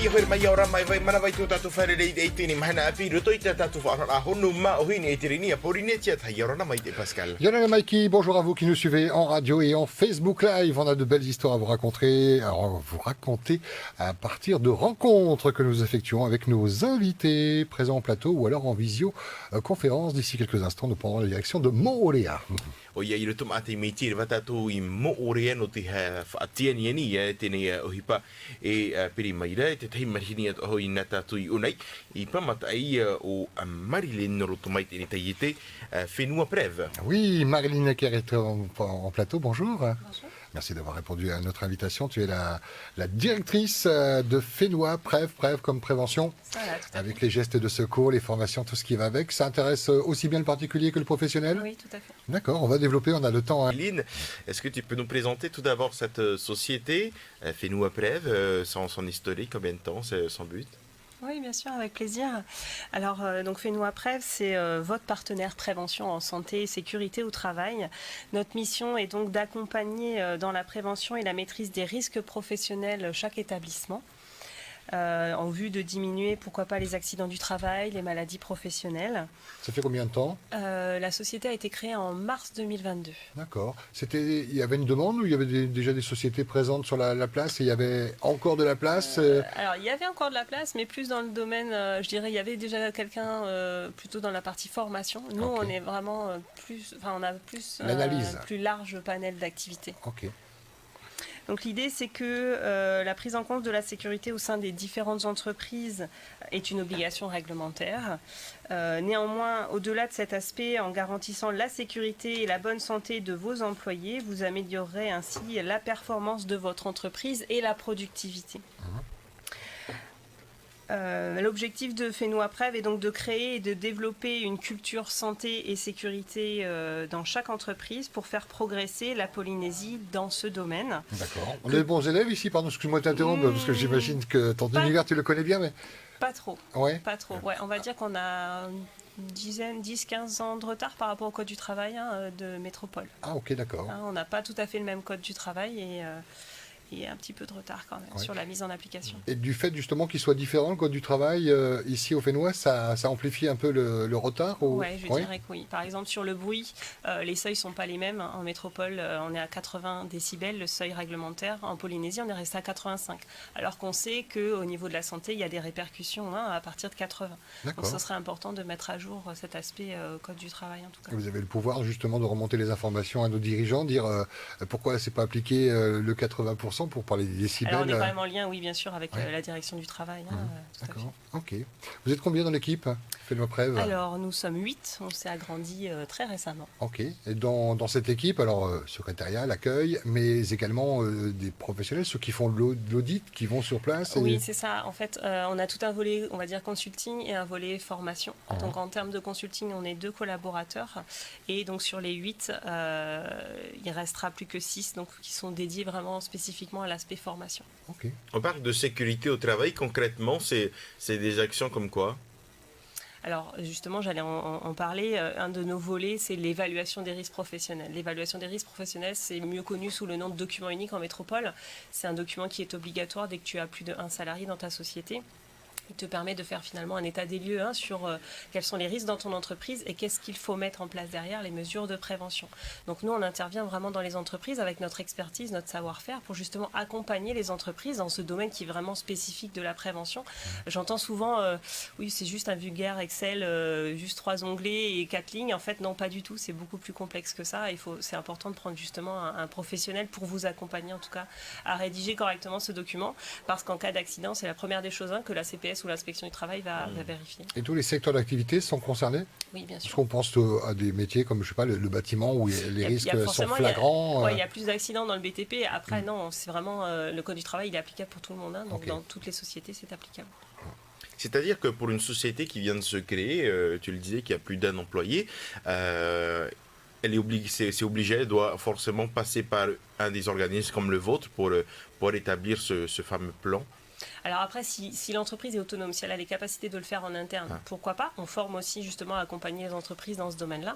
ia hoi mai ora mai vai mana vai tu tatu whare rei e tini mahana api ruto i te tatu whara honu ma ohini e tirini a porine tia tai ora mai te Pascal. Lionel Mikey, bonjour à vous qui nous suivez en radio et en Facebook Live. On a de belles histoires à vous raconter, à partir de rencontres que nous effectuons avec nos invités présents au plateau ou alors en visio-conférence. D'ici quelques instants, nous prendrons la direction de Moorea. O ia i ruto mate me tiri watatu i Moorea no te whaatia ni ani e tene ohipa e piri mai rea te tahi marihini at oho i nata tui unai i pamata ai o Marilyn roto mai tene tai i te whenua Preve. Oui, Marilyn Necker est en plateau, bonjour. Bonjour. Merci d'avoir répondu à notre invitation. Tu es la directrice de Fenua Preve comme prévention, Voilà, tout à avec fait. les gestes de secours, les formations, tout ce qui va avec. Ça intéresse aussi bien le particulier que le professionnel? Oui, tout à fait. D'accord, on va développer, on a le temps. Marilyn, est-ce que tu peux nous présenter tout d'abord cette société, Fenua Preve, son historique, combien de temps, c'est son but? Oui, bien sûr, avec plaisir. Alors, donc Fenua Preve, c'est votre partenaire prévention en santé et sécurité au travail. Notre mission est donc d'accompagner dans la prévention et la maîtrise des risques professionnels chaque établissement, en vue de diminuer, pourquoi pas, les accidents du travail, les maladies professionnelles. Ça fait combien de temps? La société a été créée en mars 2022. D'accord. Il y avait une demande ou il y avait déjà des sociétés présentes sur la place et il y avait encore de la place Alors, il y avait encore de la place, mais plus dans le domaine, je dirais, il y avait déjà quelqu'un plutôt dans la partie formation. Nous, Ok. on est vraiment on a plus L'analyse. plus large panel d'activités. Ok. Donc, l'idée, c'est que la prise en compte de la sécurité au sein des différentes entreprises est une obligation réglementaire. Néanmoins, au-delà de cet aspect, en garantissant la sécurité et la bonne santé de vos employés, vous améliorerez ainsi la performance de votre entreprise et la productivité. L'objectif de Fenua Preve est donc de créer et de développer une culture santé et sécurité dans chaque entreprise pour faire progresser la Polynésie dans ce domaine. D'accord. On a des bons élèves ici, pardon, excuse-moi de t'interrompre, parce que j'imagine que ton univers, tu le connais bien, mais... Pas trop. Ouais. Pas trop. Ouais, on va dire qu'on a une dizaine, 10-15 ans de retard par rapport au code du travail de métropole. Ah, ok, d'accord. On n'a pas tout à fait le même code du travail et un petit peu de retard quand même sur la mise en application. Et du fait justement qu'il soit différent, le code du travail, ici au Fénois, ça amplifie un peu le retard Oui, je dirais que oui. Par exemple, sur le bruit, les seuils ne sont pas les mêmes. En métropole, on est à 80 décibels, le seuil réglementaire. En Polynésie, on est resté à 85. Alors qu'on sait qu'au niveau de la santé, il y a des répercussions à partir de 80. Donc ce serait important de mettre à jour cet aspect code du travail en tout cas. Vous avez le pouvoir justement de remonter les informations à nos dirigeants, dire pourquoi c'est pas appliqué le 80% pour parler des décibels. Alors on est quand même en lien, oui, bien sûr, avec la direction du travail. Tout à fait. D'accord, ok. Vous êtes combien dans l'équipe Fenua Preve? Alors nous sommes 8, on s'est agrandi très récemment. Ok, et dans cette équipe, alors secrétariat, l'accueil, mais également des professionnels, ceux qui font de l'audit, qui vont sur place Oui, c'est ça. En fait, on a tout un volet, on va dire, consulting et un volet formation. Donc en termes de consulting, on est 2 collaborateurs. Et donc sur les 8, il restera plus que 6 donc, qui sont dédiés vraiment spécifiquement à l'aspect formation. Ok. On parle de sécurité au travail, concrètement, c'est des actions comme quoi? Alors justement, j'allais en parler. Un de nos volets, c'est l'évaluation des risques professionnels. L'évaluation des risques professionnels, c'est mieux connu sous le nom de document unique en métropole. C'est un document qui est obligatoire dès que tu as plus de 1 salarié dans ta société. Il te permet de faire finalement un état des lieux sur quels sont les risques dans ton entreprise et qu'est-ce qu'il faut mettre en place derrière, les mesures de prévention. Donc nous, on intervient vraiment dans les entreprises avec notre expertise, notre savoir-faire pour justement accompagner les entreprises dans ce domaine qui est vraiment spécifique de la prévention. J'entends souvent, oui, c'est juste un vulgaire Excel, juste 3 onglets et 4 lignes. En fait, non, pas du tout. C'est beaucoup plus complexe que ça. C'est important de prendre justement un professionnel pour vous accompagner, en tout cas, à rédiger correctement ce document. Parce qu'en cas d'accident, c'est la première des choses que la CPS ou l'inspection du travail va vérifier. Et tous les secteurs d'activité sont concernés? Oui, bien sûr. Parce qu'on pense à des métiers comme, je sais pas, le bâtiment où les risques sont flagrants. Il y a plus d'accidents dans le BTP. Après, non, c'est vraiment le code du travail, il est applicable pour tout le monde. Donc, dans toutes les sociétés, c'est applicable. C'est-à-dire que pour une société qui vient de se créer, tu le disais, qui a plus d'1 employé, elle est obligée, elle doit forcément passer par un des organismes comme le vôtre pour établir ce fameux plan. Alors après, si l'entreprise est autonome, si elle a les capacités de le faire en interne, pourquoi pas? On forme aussi justement à accompagner les entreprises dans ce domaine-là.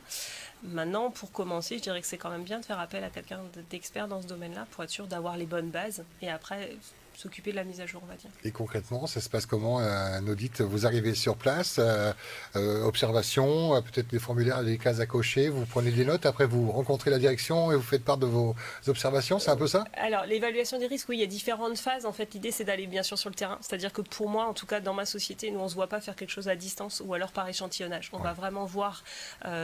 Maintenant, pour commencer, je dirais que c'est quand même bien de faire appel à quelqu'un d'expert dans ce domaine-là pour être sûr d'avoir les bonnes bases. Et après, s'occuper de la mise à jour, on va dire. Et concrètement, ça se passe comment un audit? Vous arrivez sur place, observation, peut-être des formulaires, des cases à cocher, vous prenez des notes, après vous rencontrez la direction et vous faites part de vos observations, c'est un peu ça? Alors, l'évaluation des risques, oui, il y a différentes phases. En fait, l'idée, c'est d'aller bien sûr sur le terrain. C'est-à-dire que pour moi, en tout cas, dans ma société, nous, on ne se voit pas faire quelque chose à distance ou alors par échantillonnage. On va vraiment voir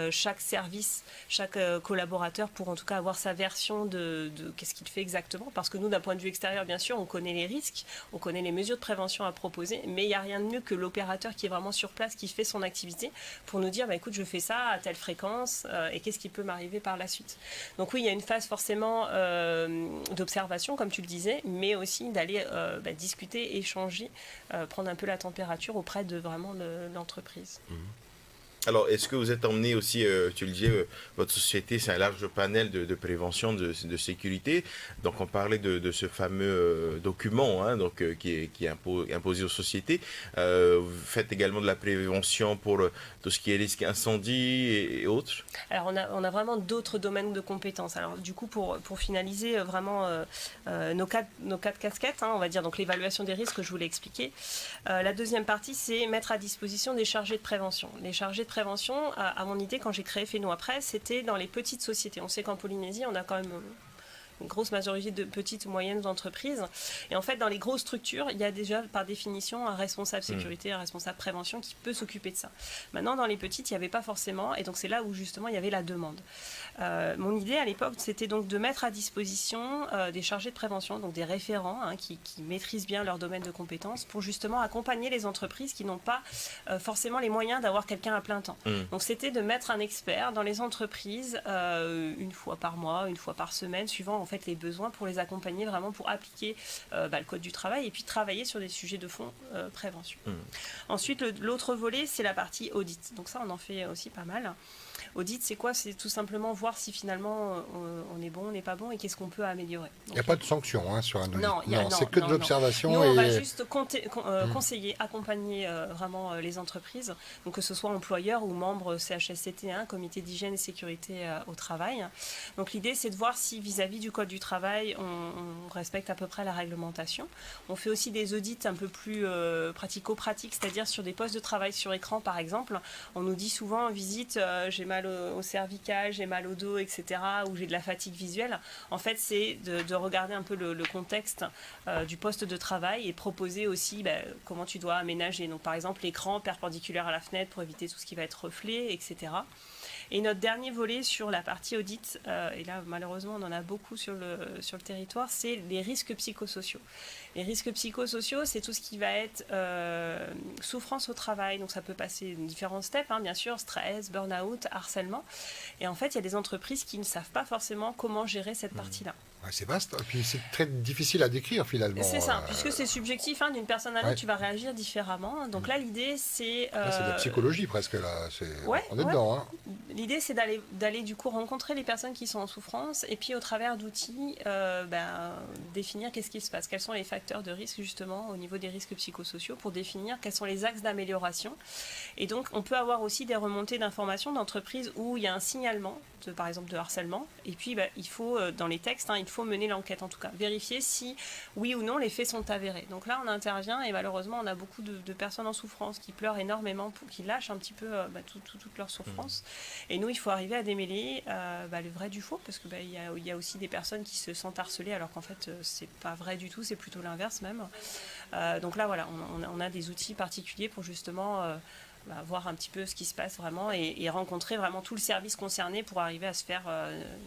chaque service, chaque collaborateur pour en tout cas avoir sa version de qu'est-ce qu'il fait exactement. Parce que nous, d'un point de vue extérieur, bien sûr, on connaît les risques, on connaît les mesures de prévention à proposer, mais il n'y a rien de mieux que l'opérateur qui est vraiment sur place, qui fait son activité, pour nous dire, bah, écoute, je fais ça à telle fréquence, et qu'est-ce qui peut m'arriver par la suite. Donc oui, il y a une phase forcément d'observation, comme tu le disais, mais aussi d'aller discuter, échanger, prendre un peu la température auprès de vraiment l'entreprise. Alors, est-ce que vous êtes emmené aussi, tu le disais, votre société, c'est un large panel de prévention, de sécurité. Donc, on parlait de ce fameux document donc, qui est imposé aux sociétés. Vous faites également de la prévention pour tout ce qui est risque incendie et autres? Alors, on a vraiment d'autres domaines de compétences. Alors, du coup, pour finaliser vraiment nos quatre casquettes, on va dire, donc l'évaluation des risques que je voulais expliquer. La deuxième partie, c'est mettre à disposition des chargés de prévention. Les chargés de prévention, à mon idée, quand j'ai créé Fais-nous après, c'était dans les petites sociétés. On sait qu'en Polynésie, on a quand même une grosse majorité de petites ou moyennes entreprises. Et en fait, dans les grosses structures, il y a déjà par définition un responsable sécurité, un responsable prévention qui peut s'occuper de ça. Maintenant, dans les petites, il n'y avait pas forcément, et donc c'est là où justement il y avait la demande. Mon idée à l'époque, c'était donc de mettre à disposition des chargés de prévention, donc des référents qui maîtrisent bien leur domaine de compétences, pour justement accompagner les entreprises qui n'ont pas forcément les moyens d'avoir quelqu'un à plein temps. Donc c'était de mettre un expert dans les entreprises une fois par mois, une fois par semaine, suivant en fait les besoins, pour les accompagner vraiment pour appliquer le code du travail et puis travailler sur des sujets de fond prévention. Ensuite, l'autre volet, c'est la partie audit. Donc ça, on en fait aussi pas mal. Audit, c'est quoi? C'est tout simplement voir si finalement on est bon, on n'est pas bon et qu'est-ce qu'on peut améliorer. Il n'y a pas de sanction sur un audit. Non, c'est que de l'observation. Nous, on va juste conseiller, accompagner vraiment les entreprises, donc que ce soit employeurs ou membres CHSCT, comité d'hygiène et sécurité au travail. Donc l'idée, c'est de voir si vis-à-vis du code du travail, on respecte à peu près la réglementation. On fait aussi des audits un peu plus pratico-pratiques, c'est-à-dire sur des postes de travail sur écran, par exemple. On nous dit souvent en visite, j'ai mal au cervical, j'ai mal au dos, etc., ou j'ai de la fatigue visuelle. En fait, c'est de regarder un peu le contexte du poste de travail et proposer aussi comment tu dois aménager. Donc, par exemple, l'écran perpendiculaire à la fenêtre pour éviter tout ce qui va être reflet, etc. Et notre dernier volet sur la partie audit, et là malheureusement on en a beaucoup sur le territoire, c'est les risques psychosociaux. Les risques psychosociaux, c'est tout ce qui va être souffrance au travail, donc ça peut passer différents steps, bien sûr, stress, burn-out, harcèlement. Et en fait, il y a des entreprises qui ne savent pas forcément comment gérer cette partie-là. Ouais, c'est vaste, et puis c'est très difficile à décrire finalement. C'est ça, puisque c'est subjectif, d'une personne à l'autre, tu vas réagir différemment. Donc là, l'idée, c'est... Là, c'est de la psychologie presque, là. On est dedans. L'idée, c'est d'aller du coup rencontrer les personnes qui sont en souffrance et puis au travers d'outils, définir qu'est-ce qui se passe, quels sont les facteurs de risque justement au niveau des risques psychosociaux pour définir quels sont les axes d'amélioration. Et donc, on peut avoir aussi des remontées d'informations d'entreprises où il y a un signalement, par exemple de harcèlement, et puis il faut, dans les textes, il faut mener l'enquête en tout cas, vérifier si oui ou non les faits sont avérés. Donc là, on intervient et malheureusement, on a beaucoup de personnes en souffrance qui pleurent énormément, qui lâchent un petit peu toute leur souffrance. Et nous, il faut arriver à démêler le vrai du faux, parce que y a aussi des personnes qui se sentent harcelées alors qu'en fait, c'est pas vrai du tout, c'est plutôt l'inverse même. Donc là, voilà, on a des outils particuliers pour justement voir un petit peu ce qui se passe vraiment et rencontrer vraiment tout le service concerné pour arriver à se faire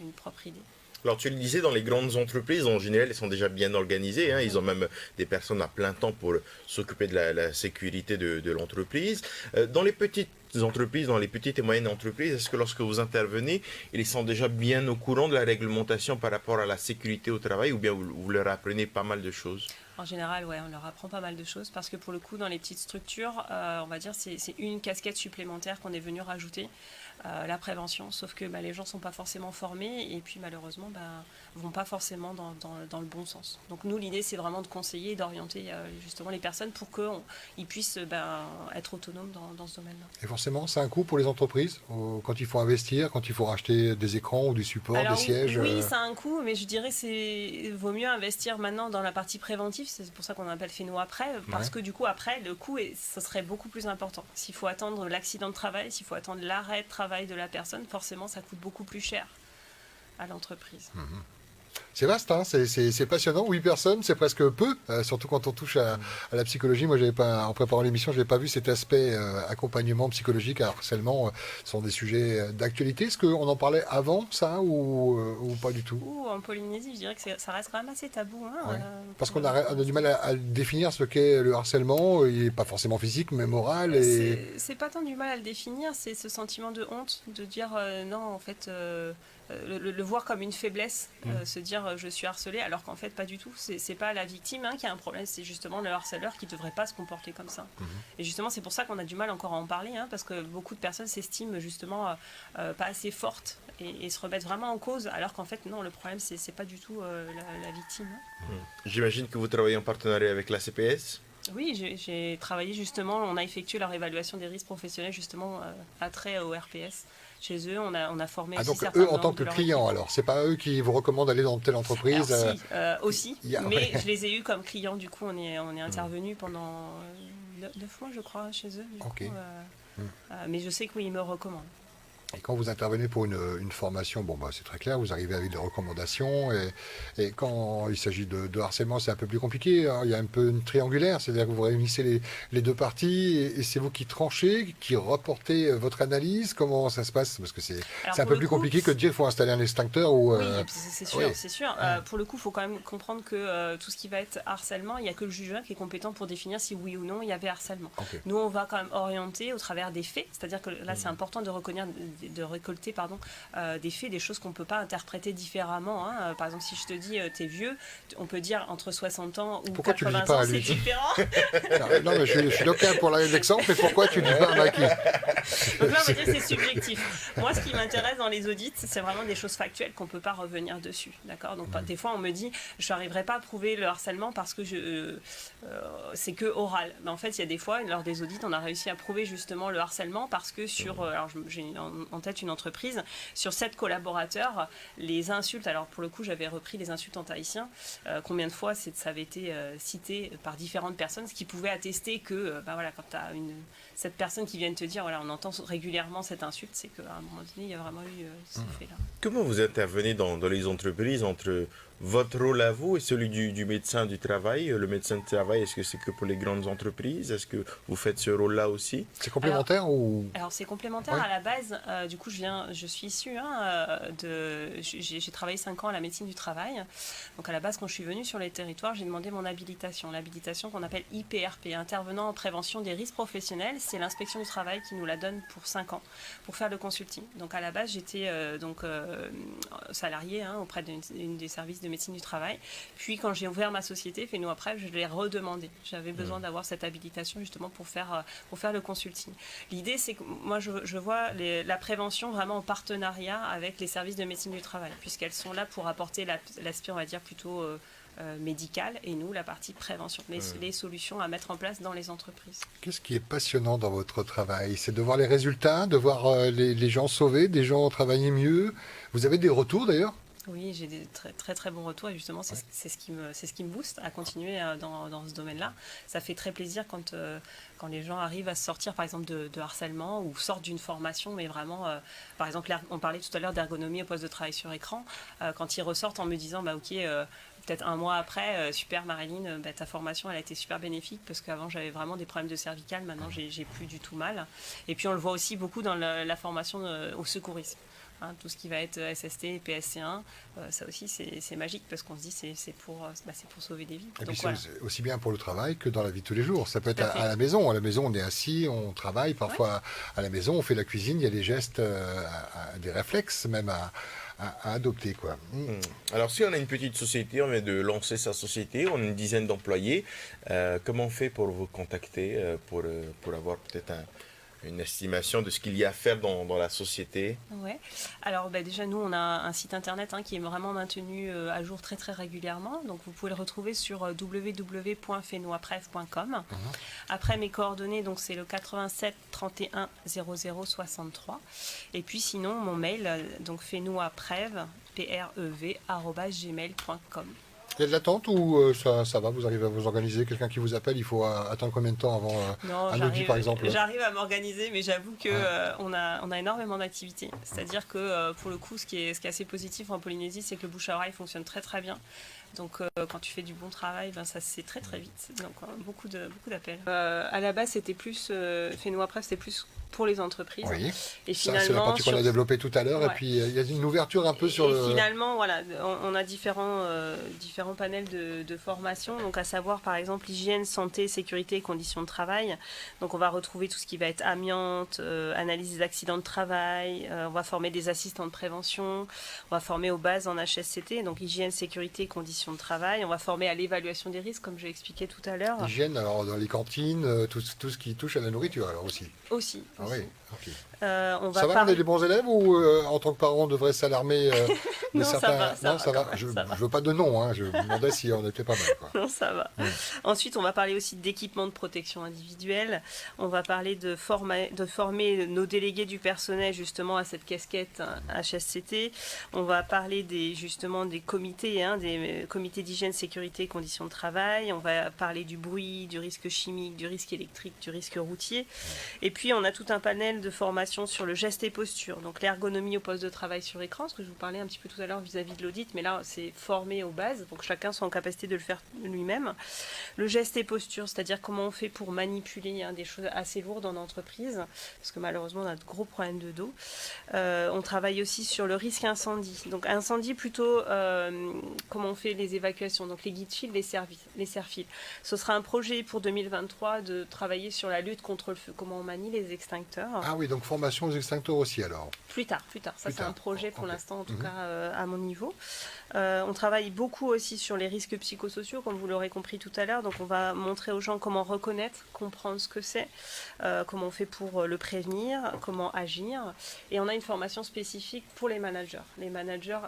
une propre idée. Alors tu le disais, dans les grandes entreprises, en général, elles sont déjà bien organisées. Ils ont même des personnes à plein temps pour s'occuper de la sécurité de l'entreprise. Dans les petites entreprises, dans les petites et moyennes entreprises, est-ce que lorsque vous intervenez, ils sont déjà bien au courant de la réglementation par rapport à la sécurité au travail, ou bien vous leur apprenez pas mal de choses? En général, on leur apprend pas mal de choses parce que pour le coup, dans les petites structures, on va dire c'est une casquette supplémentaire qu'on est venu rajouter. la prévention. Sauf que les gens ne sont pas forcément formés et puis malheureusement ne vont pas forcément dans le bon sens. Donc nous, l'idée, c'est vraiment de conseiller et d'orienter justement les personnes pour qu'ils puissent être autonomes dans ce domaine-là. Et forcément, c'est un coût pour les entreprises quand il faut investir, quand il faut racheter des écrans ou du support, des sièges. Oui, ça a un coût, mais je dirais qu'il vaut mieux investir maintenant dans la partie préventive. C'est pour ça qu'on appelle Féno après, parce que du coup, après, le coût, ce serait beaucoup plus important. S'il faut attendre l'accident de travail, s'il faut attendre l'arrêt de travail de la personne, forcément, ça coûte beaucoup plus cher à l'entreprise. C'est vaste, hein, c'est passionnant. 8 personnes, c'est presque peu, surtout quand on touche à la psychologie. Moi, en préparant l'émission, je n'avais pas vu cet aspect accompagnement psychologique, harcèlement, sont des sujets d'actualité. Est-ce qu'on en parlait avant ça ou pas du tout? En Polynésie, je dirais que ça reste quand même assez tabou. Parce qu'on a du mal à définir ce qu'est le harcèlement. Il n'est pas forcément physique, mais moral. C'est pas tant du mal à le définir, c'est ce sentiment de honte, de dire non, en fait... Le voir comme une faiblesse, se dire je suis harcelé, alors qu'en fait pas du tout. C'est pas la victime qui a un problème, c'est justement le harceleur qui devrait pas se comporter comme ça. Et justement c'est pour ça qu'on a du mal encore à en parler, parce que beaucoup de personnes s'estiment justement pas assez fortes et se remettent vraiment en cause, alors qu'en fait non, le problème c'est pas du tout la victime. J'imagine que vous travaillez en partenariat avec la CPS. Oui, j'ai travaillé justement, on a effectué leur évaluation des risques professionnels justement attrait au RPS. Chez eux, on a formé aussi donc certains eux en tant que de clients, équipe. Alors c'est pas eux qui vous recommandent d'aller dans telle entreprise? Alors, si, aussi, mais je les ai eus comme clients, du coup on est intervenu pendant 9 mois je crois chez eux. Mais je sais que oui, ils me recommandent. Et quand vous intervenez pour une formation, c'est très clair, vous arrivez avec des recommandations. Et quand il s'agit de harcèlement, c'est un peu plus compliqué. Il y a un peu une triangulaire, c'est-à-dire que vous réunissez les deux parties et c'est vous qui tranchez, qui reportez votre analyse. Comment ça se passe? Parce que c'est un peu plus compliqué que de dire qu'il faut installer un extincteur. Oui, c'est sûr. Pour le coup, il faut quand même comprendre que tout ce qui va être harcèlement, il n'y a que le juge qui est compétent pour définir si oui ou non il y avait harcèlement. Nous, on va quand même orienter au travers des faits, c'est-à-dire que là, c'est important de récolter des faits, des choses qu'on ne peut pas interpréter différemment. Par exemple, si je te dis t'es vieux, on peut dire entre 60 ans ou pourquoi 80 tu le dis pas ans, à lui? c'est différent. Non, mais je suis local pour l'exemple, mais pourquoi tu ne dis pas à Maki? Donc là, on va dire que c'est subjectif. Moi, ce qui m'intéresse dans les audits, c'est vraiment des choses factuelles qu'on ne peut pas revenir dessus. D'accord? Donc, des fois, on me dit, je n'arriverai pas à prouver le harcèlement parce que c'est que oral. Mais en fait, il y a des fois, lors des audits, on a réussi à prouver justement le harcèlement parce que alors j'ai en tête une entreprise, sur 7 collaborateurs, les insultes, alors pour le coup, j'avais repris les insultes en tahitien, combien de fois ça avait été cité par différentes personnes, ce qui pouvait attester que, quand tu as cette personne qui vient te dire, on entend régulièrement cette insulte, c'est qu'à un moment donné, il y a vraiment eu ce fait-là. Comment vous intervenez dans les entreprises entre votre rôle à vous et celui du médecin du travail? Le médecin du travail, est-ce que c'est que pour les grandes entreprises? Est-ce que vous faites ce rôle-là aussi? C'est complémentaire Alors c'est complémentaire à la base. Du coup, je suis issue j'ai travaillé 5 ans à la médecine du travail. Donc à la base, quand je suis venue sur les territoires, j'ai demandé mon habilitation. L'habilitation qu'on appelle IPRP, intervenant en prévention des risques professionnels. C'est l'inspection du travail qui nous la donne pour 5 ans, pour faire le consulting. Donc à la base, j'étais salariée auprès d'une des services de médecine du travail. Puis quand j'ai ouvert ma société, Féno après, je l'ai redemandé. J'avais besoin d'avoir cette habilitation justement pour faire le consulting. L'idée, c'est que moi, je vois la prévention vraiment en partenariat avec les services de médecine du travail, puisqu'elles sont là pour apporter l'aspect, on va dire, plutôt médicale, et nous, la partie prévention, les solutions à mettre en place dans les entreprises. Qu'est-ce qui est passionnant dans votre travail? C'est de voir les résultats, de voir les gens sauvés, des gens travailler mieux. Vous avez des retours d'ailleurs? Oui, j'ai des très très très bons retours et justement c'est ce qui me booste à continuer dans ce domaine-là. Ça fait très plaisir quand les gens arrivent à sortir par exemple de harcèlement ou sortent d'une formation, mais vraiment, par exemple, on parlait tout à l'heure d'ergonomie au poste de travail sur écran, quand ils ressortent en me disant peut-être un mois après, super Marilyn, ta formation elle a été super bénéfique parce qu'avant j'avais vraiment des problèmes de cervicales, maintenant j'ai plus du tout mal. Et puis on le voit aussi beaucoup dans la formation au secourisme. Tout ce qui va être SST, PSC1, ça aussi c'est magique parce qu'on se dit c'est pour sauver des vies. Et donc, puis c'est aussi bien pour le travail que dans la vie de tous les jours. Ça peut être à la maison. À la maison, on est assis, on travaille. Parfois, à la maison, on fait la cuisine. Il y a des gestes, des réflexes même à adopter, quoi. Alors, si on a une petite société, on vient de lancer sa société, on a une dizaine d'employés, comment on fait pour vous contacter, pour avoir peut-être une estimation de ce qu'il y a à faire dans la société? Ouais. Alors déjà nous on a un site internet qui est vraiment maintenu à jour très très régulièrement. Donc vous pouvez le retrouver sur www.fenoapreve.com. Après mes coordonnées donc c'est le 87 31 00 63. Et puis sinon mon mail donc fenoapreve @gmail.com. Il y a de l'attente ou ça va, vous arrivez à vous organiser? Quelqu'un qui vous appelle, il faut attendre combien de temps avant un audit par exemple? J'arrive à m'organiser, mais j'avoue que on a énormément d'activités. C'est-à-dire que pour le coup, ce qui est assez positif en Polynésie, c'est que le bouche à oreille fonctionne très très bien. Donc quand tu fais du bon travail, ça se sait très très vite. Donc beaucoup d'appels. À la base, c'était plus Fenoapreve, c'était plus pour les entreprises. Oui. Et ça, c'est la partie qu'on a développée tout à l'heure. Ouais. Et puis, il y a une ouverture un peu sur le... Finalement, voilà, on a différents panels de formation. Donc, à savoir, par exemple, hygiène, santé, sécurité, conditions de travail. Donc, on va retrouver tout ce qui va être amiante, analyse des accidents de travail. On va former des assistants de prévention. On va former aux bases en HSCT. Donc, hygiène, sécurité, conditions de travail. On va former à l'évaluation des risques, comme j'ai expliqué tout à l'heure. Hygiène, alors dans les cantines, tout ce qui touche à la nourriture, alors aussi. Aussi. Ah oui, ok. On ça va, on est des bons élèves ou en tant que parent on devrait s'alarmer de Non, certains... ça va. Je veux pas de nom, je me demandais si on était pas mal. Quoi. Non, ça va. Ensuite, on va parler aussi d'équipement de protection individuelle. On va parler de former nos délégués du personnel justement à cette casquette HSCT. On va parler justement des comités, des comités d'hygiène, sécurité et conditions de travail. On va parler du bruit, du risque chimique, du risque électrique, du risque routier. Et puis, on a tout un panel de formation sur le geste et posture, donc l'ergonomie au poste de travail sur écran, ce que je vous parlais un petit peu tout à l'heure vis-à-vis de l'audit, mais là c'est formé aux bases, pour que chacun soit en capacité de le faire lui-même. Le geste et posture, c'est-à-dire comment on fait pour manipuler des choses assez lourdes en entreprise, parce que malheureusement on a de gros problèmes de dos. On travaille aussi sur le risque incendie, donc incendie plutôt comment on fait les évacuations, donc les guide fils, les serre-fils. Ce sera un projet pour 2023 de travailler sur la lutte contre le feu, comment on manie les extincteurs. Ah oui, donc formation aux extincteurs aussi alors. Plus tard. Ça, c'est un projet pour l'instant, en tout cas, à mon niveau. On travaille beaucoup aussi sur les risques psychosociaux, comme vous l'aurez compris tout à l'heure. Donc, on va montrer aux gens comment reconnaître, comprendre ce que c'est, comment on fait pour le prévenir, comment agir. Et on a une formation spécifique pour les managers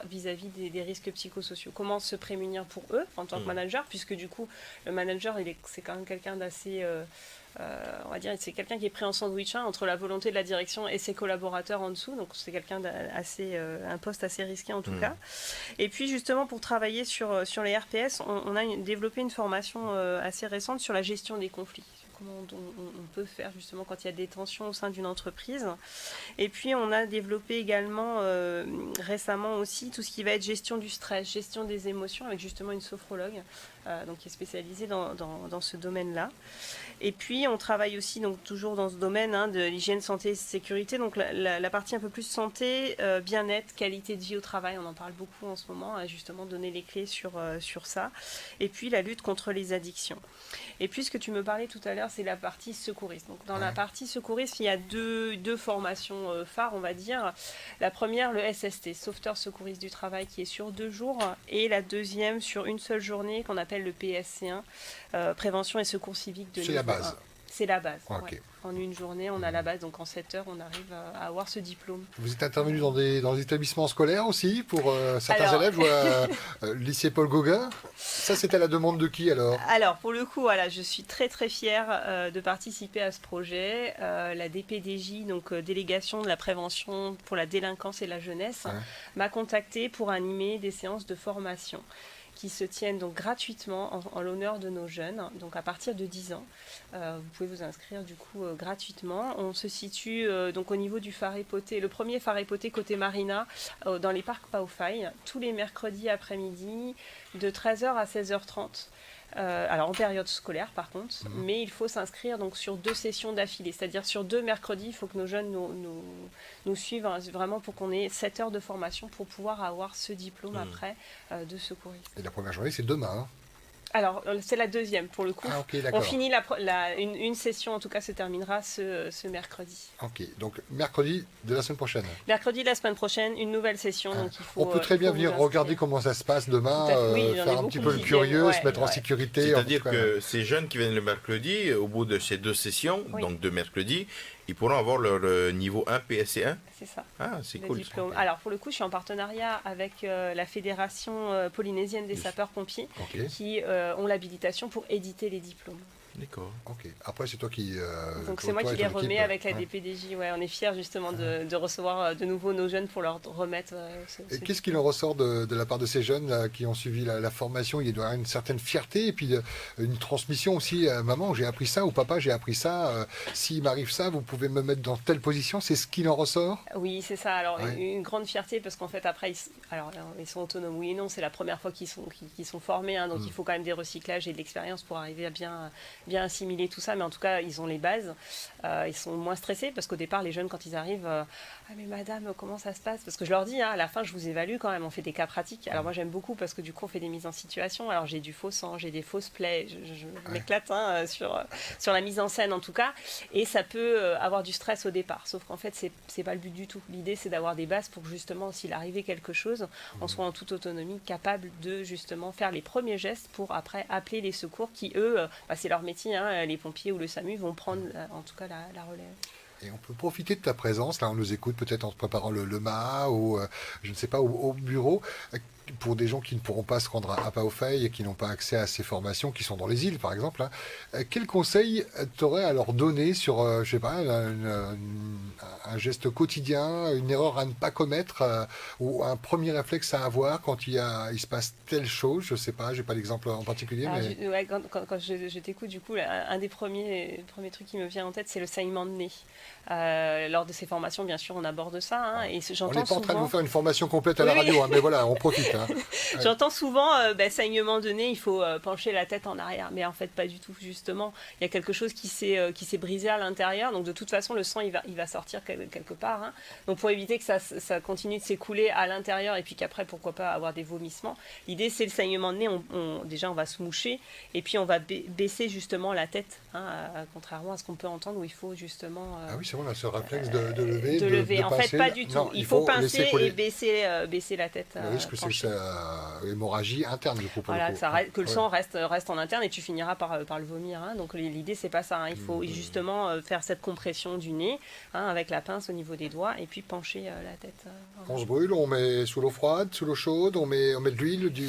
vis-à-vis des risques psychosociaux. Comment se prémunir pour eux en tant que manager, puisque du coup, le manager, c'est quand même quelqu'un d'assez... on va dire c'est quelqu'un qui est pris en sandwich entre la volonté de la direction et ses collaborateurs en dessous, donc c'est quelqu'un un poste assez risqué en tout cas. Et puis justement pour travailler sur les RPS, on a développé une formation assez récente sur la gestion des conflits. Comment on peut faire justement quand il y a des tensions au sein d'une entreprise. Et puis on a développé également récemment aussi tout ce qui va être gestion du stress, gestion des émotions, avec justement une sophrologue donc qui est spécialisée dans ce domaine-là. Et puis on travaille aussi donc toujours dans ce domaine de l'hygiène, santé et sécurité, donc la partie un peu plus santé, bien-être, qualité de vie au travail, on en parle beaucoup en ce moment, à justement donner les clés sur ça. Et puis la lutte contre les addictions. Et puis ce que tu me parlais tout à l'heure, c'est la partie secouriste. Donc dans la partie secouriste, il y a deux formations phares, on va dire. La première, le SST, sauveteur secouriste du travail, qui est sur 2 jours, et la deuxième sur une seule journée, qu'on appelle le PSC1, prévention et secours civique de niveau 1. C'est la base. C'est la base. Okay. Ouais. En une journée, on a la base, donc en 7 heures, on arrive à avoir ce diplôme. Vous êtes intervenu dans des établissements scolaires aussi, pour certains élèves, je vois lycée Paul Gauguin. Ça, c'était à la demande de qui alors? Alors, pour le coup, voilà, je suis très très fière de participer à ce projet. La DPDJ, donc délégation de la prévention pour la délinquance et la jeunesse, m'a contactée pour animer des séances de formation qui se tiennent donc gratuitement en l'honneur de nos jeunes, donc à partir de 10 ans. Vous pouvez vous inscrire du coup gratuitement. On se situe donc au niveau du phare Époté, le premier phare Époté côté Marina, dans les parcs Paofaï, tous les mercredis après-midi, de 13h à 16h30. Alors en période scolaire par contre, mais il faut s'inscrire donc sur 2 sessions d'affilée, c'est-à-dire sur 2 mercredis, il faut que nos jeunes nous suivent vraiment pour qu'on ait 7 heures de formation pour pouvoir avoir ce diplôme après de secouriste. Et la première journée, c'est demain. Alors, c'est la deuxième pour le coup. Ah, ok, d'accord. On finit une session, en tout cas, se terminera ce mercredi. Ok, donc mercredi de la semaine prochaine. Mercredi de la semaine prochaine, une nouvelle session. Donc il faut, on peut très bien venir regarder comment ça se passe demain, faire un petit peu le curieux, se mettre en sécurité. C'est-à-dire que ces jeunes qui viennent le mercredi, au bout de ces 2 sessions, donc de mercredi, Ils pourront avoir leur niveau 1 PSC1. C'est ça. Ah, c'est Le cool. diplôme. Alors pour le coup, je suis en partenariat avec la Fédération polynésienne des sapeurs-pompiers Ok. qui ont l'habilitation pour éditer les diplômes. D'accord. Ok. Après, c'est toi qui. Donc c'est moi toi qui et les ton remets équipe, avec la ouais. DPDJ. Ouais, on est fiers justement de recevoir de nouveau nos jeunes pour leur remettre Et qu'est-ce qu'il en ressort de la part de ces jeunes là, qui ont suivi la formation? Il doit y avoir une certaine fierté et puis une transmission aussi. Maman, j'ai appris ça, ou papa, j'ai appris ça. S'il m'arrive ça, vous pouvez me mettre dans telle position. C'est ce qu'il en ressort? Oui, c'est ça. Alors, Ouais. une grande fierté parce qu'en fait, après, ils sont autonomes, oui et non. C'est la première fois qu'ils sont formés. Hein, donc, il faut quand même des recyclages et de l'expérience pour arriver à bien assimiler tout ça. Mais en tout cas, ils ont les bases. Ils sont moins stressés parce qu'au départ, les jeunes, quand ils arrivent, ah, mais madame, comment ça se passe? Parce que je leur dis, hein, à la fin, je vous évalue quand même. On fait des cas pratiques. Alors, moi, j'aime beaucoup parce que du coup, on fait des mises en situation. Alors, j'ai du faux sang, j'ai des fausses plaies. Je m'éclate hein, sur la mise en scène, en tout cas. Et ça peut avoir du stress au départ. Sauf qu'en fait, c'est pas le but du tout. L'idée, c'est d'avoir des bases pour que justement, s'il arrivait quelque chose, on soit en toute autonomie, capable de justement faire les premiers gestes pour après appeler les secours qui, eux, c'est leur métier, hein, les pompiers ou le SAMU vont prendre en tout cas la relève. Et on peut profiter de ta présence. Là, on nous écoute peut-être en préparant le MA ou, je ne sais pas, au bureau. Pour des gens qui ne pourront pas se rendre à Paofaï et qui n'ont pas accès à ces formations, qui sont dans les îles, par exemple, hein, quel conseil t'aurais à leur donner sur, je sais pas, un geste quotidien, une erreur à ne pas commettre, ou un premier réflexe à avoir quand il se passe telle chose? Je sais pas, j'ai pas d'exemple en particulier. Alors, Mais... ouais, quand je t'écoute, du coup, un des premiers trucs qui me vient en tête, c'est le saignement de nez. Lors de ces formations, bien sûr, on aborde ça. Hein, et On j'entends n'est pas en train de souvent... vous faire une formation complète à la Oui, radio, hein, mais voilà, on profite. Hein. J'entends souvent saignement de nez, il faut pencher la tête en arrière, mais en fait pas du tout. Justement, il y a quelque chose qui s'est brisé à l'intérieur, donc de toute façon le sang il va sortir quelque part. Hein. Donc pour éviter que ça continue de s'écouler à l'intérieur et puis qu'après pourquoi pas avoir des vomissements. L'idée c'est le saignement de nez. Déjà on va se moucher et puis on va baisser justement la tête, hein, contrairement à ce qu'on peut entendre où il faut justement. Ah oui, c'est vrai, on a ce réflexe de lever. De lever. En pincer. fait, pas du tout. Non, il faut pincer laisser coller. et baisser la tête. Le risque, c'est que ça hémorragie interne, du coup. Pour voilà, le coup. que le sang reste en interne et tu finiras par le vomir. Hein. Donc l'idée, c'est pas ça. Hein. Il faut justement faire cette compression du nez hein, avec la pince au niveau des doigts et puis pencher la tête. On se brûle, on met sous l'eau froide, sous l'eau chaude, on met de l'huile, du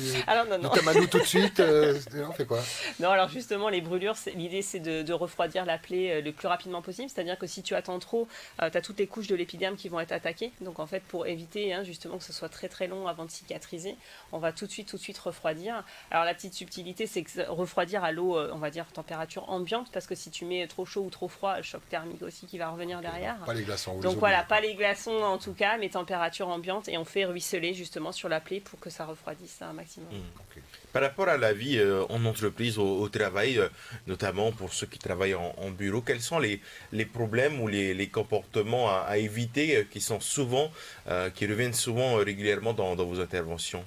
Non. tamanou tout de suite. On fait quoi? Non, alors justement, les brûlures, l'idée, c'est de refroidir la plaie le plus rapidement possible. C'est-à-dire que si tu attends trop, tu as toutes les couches de l'épiderme qui vont être attaquées. Donc en fait, pour éviter hein, justement que ce soit très très long avant de cicatriser, on va tout de suite refroidir. Alors la petite subtilité, c'est que refroidir à l'eau, on va dire température ambiante, parce que si tu mets trop chaud ou trop froid, choc thermique aussi qui va revenir derrière. Pas les glaçons. Donc voilà, pas les glaçons en tout cas, mais température ambiante, et on fait ruisseler justement sur la plaie pour que ça refroidisse un maximum. Okay. Par rapport à la vie en entreprise, au travail, notamment pour ceux qui travaillent en bureau, quels sont les problèmes ou les comportements à éviter qui reviennent souvent régulièrement dans vos interventions?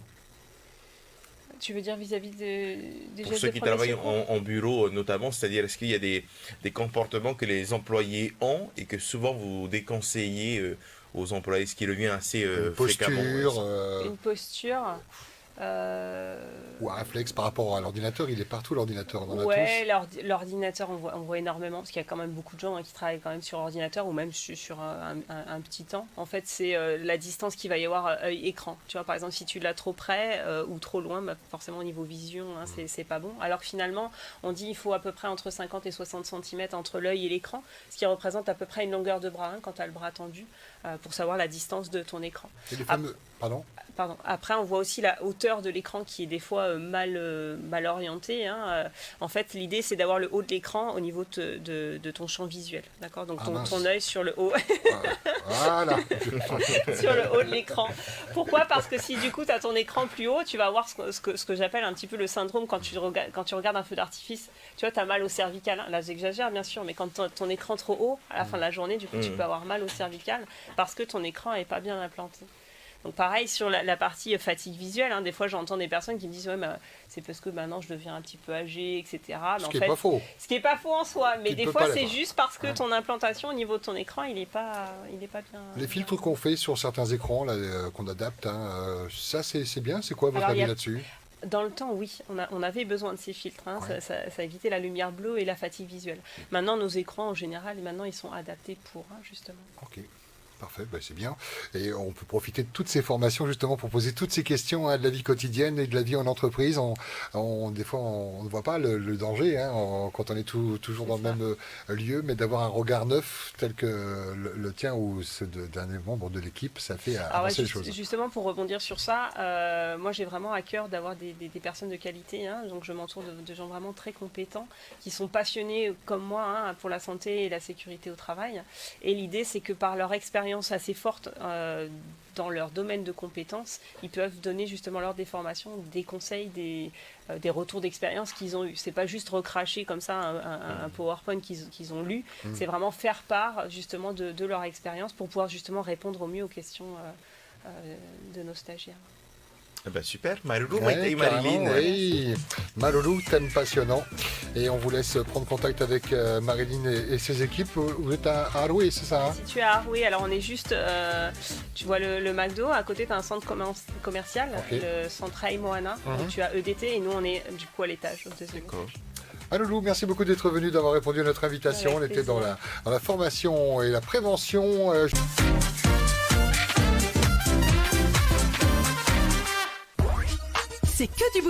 Tu veux dire vis-à-vis des Pour gestes ceux de qui premier travaillent secours en bureau notamment, c'est-à-dire est-ce qu'il y a des comportements que les employés ont et que souvent vous déconseillez aux employés, ce qui revient assez fréquemment? Une posture. Ou un réflexe par rapport à l'ordinateur, il est partout l'ordinateur, on en a ouais, l'ordinateur on voit énormément parce qu'il y a quand même beaucoup de gens hein, qui travaillent quand même sur ordinateur ou même sur un petit temps. En fait, c'est la distance qu'il va y avoir œil-écran. Tu vois, par exemple, si tu l'as trop près ou trop loin, bah, forcément au niveau vision, hein, c'est pas bon. Alors que finalement, on dit il faut à peu près entre 50 et 60 cm entre l'œil et l'écran, ce qui représente à peu près une longueur de bras hein, quand tu as le bras tendu pour savoir la distance de ton écran. Et les fameux... Pardon. Après, on voit aussi la hauteur de l'écran qui est des fois mal orientée. Hein. En fait, l'idée, c'est d'avoir le haut de l'écran au niveau de ton champ visuel. D'accord. Donc, ton œil sur le haut. Voilà. Sur le haut de l'écran. Pourquoi? Parce que si du coup, tu as ton écran plus haut, tu vas avoir ce que j'appelle un petit peu le syndrome quand tu regardes un feu d'artifice. Tu vois, tu as mal au cervical. Là, j'exagère, bien sûr, mais quand ton écran trop haut, à la fin de la journée, du coup, tu peux avoir mal au cervical parce que ton écran n'est pas bien implanté. Donc pareil sur la partie fatigue visuelle, hein, des fois j'entends des personnes qui me disent ouais, c'est parce que maintenant je deviens un petit peu âgé, etc. Mais ce qui n'est pas faux. Ce qui n'est pas faux en soi, mais des fois c'est juste parce que ton implantation au niveau de ton écran il n'est pas bien. Les filtres qu'on fait sur certains écrans là, qu'on adapte, hein, ça c'est bien. C'est quoi votre avis là-dessus? Dans le temps, oui, on avait besoin de ces filtres. Hein. Ouais. Ça évitait la lumière bleue et la fatigue visuelle. Maintenant, nos écrans, en général, maintenant, ils sont adaptés pour, hein, justement. Ok. Parfait, ben c'est bien. Et on peut profiter de toutes ces formations justement pour poser toutes ces questions de la vie quotidienne et de la vie en entreprise. Des fois, on ne voit pas le danger quand on est toujours dans le même lieu, mais d'avoir un regard neuf tel que le tien ou ceux d'un des membres de l'équipe, ça fait avancer les choses. Justement, pour rebondir sur ça, moi j'ai vraiment à cœur d'avoir des personnes de qualité. Hein, donc je m'entoure de gens vraiment très compétents qui sont passionnés comme moi hein, pour la santé et la sécurité au travail. Et l'idée, c'est que par leur expérience assez forte dans leur domaine de compétences, ils peuvent donner justement lors des formations des conseils, des retours d'expérience qu'ils ont eu. C'est pas juste recracher comme ça un PowerPoint qu'ils ont lu, c'est vraiment faire part justement de leur expérience pour pouvoir justement répondre au mieux aux questions de nos stagiaires. Eh ben super, Marulu, Ouais, Marilyn. oui. Malulu, thème passionnant. Et on vous laisse prendre contact avec Marilyn et ses équipes. Vous êtes à Aroué, c'est ça hein? Situé à Aroué, alors on est juste, tu vois le McDo, à côté tu as un centre commercial, Okay. le centre Aimoana, donc tu as EDT et nous on est du coup à l'étage, au deuxième étage. Maloulou, merci beaucoup d'être venu, d'avoir répondu à notre invitation. Avec On était dans plaisir. la formation et la prévention. C'est que du